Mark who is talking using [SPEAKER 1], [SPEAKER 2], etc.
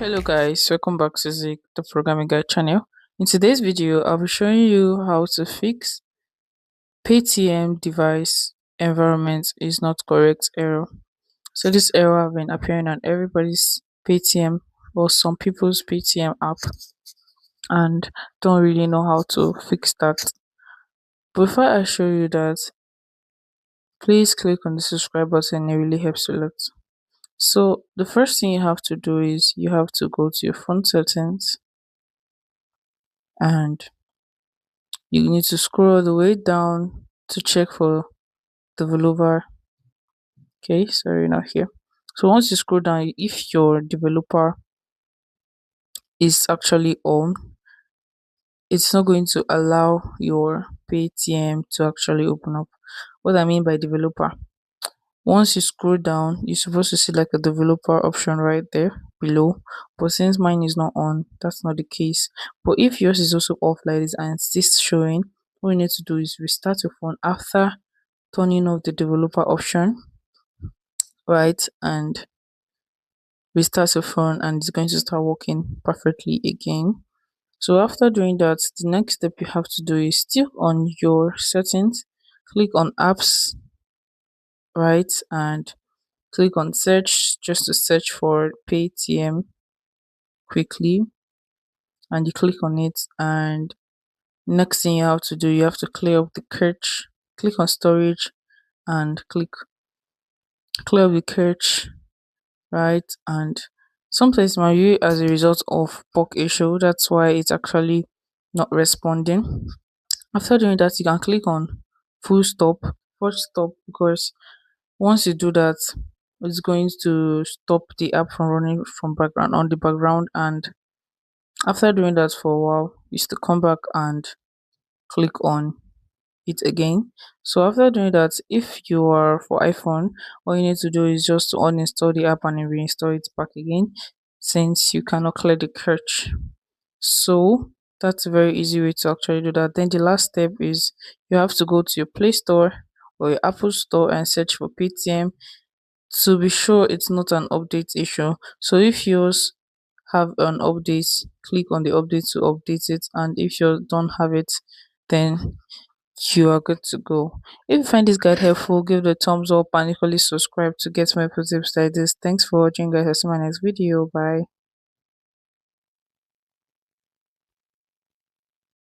[SPEAKER 1] Hello guys, welcome back to the programming guide channel. In today's video, I'll be showing you how to fix Paytm device environment is not correct error. So this error have been appearing on everybody's Paytm or some people's Paytm app and don't really know how to fix that. Before I show you that, please click on the subscribe button, it really helps a lot. So the first thing you have to do is you have to go to your phone settings and you need to scroll all the way down to check for developer. Okay, sorry, not here. So once you scroll down, if your developer is actually on, it's not going to allow your Paytm to actually open up. What I mean by developer, once you scroll down, you're supposed to see like a developer option right there below. But since mine is not on, that's not the case. But if yours is also off like this and it's still showing, what you need to do is restart your phone after turning off the developer option, right? And restart your phone and it's going to start working perfectly again. So after doing that, the next step you have to do is still on your settings, click on apps, right? And click on search just to search for Paytm quickly, and you click on it. And next thing you have to do, you have to clear up the cache. Click on storage and click clear up the cache, right? And sometimes my view as a result of bug issue, that's why it's actually not responding. After doing that, you can click on full stop, first stop, because once you do that, it's going to stop the app from running from background on the background. And after doing that for a while, you still come back and click on it again. So after doing that, if you are for iPhone, all you need to do is just to uninstall the app and reinstall it back again, since you cannot clear the cache. So that's a very easy way to actually do that. Then the last step is you have to go to your Play Store or your Apple Store and search for Paytm to be sure it's not an update issue. So if yours have an update, click on the update to update it, and if you don't have it, then you are good to go. If you find this guide helpful, give it a thumbs up and equally subscribe to get more tips like this. Thanks for watching guys. I'll see you in my next video. Bye.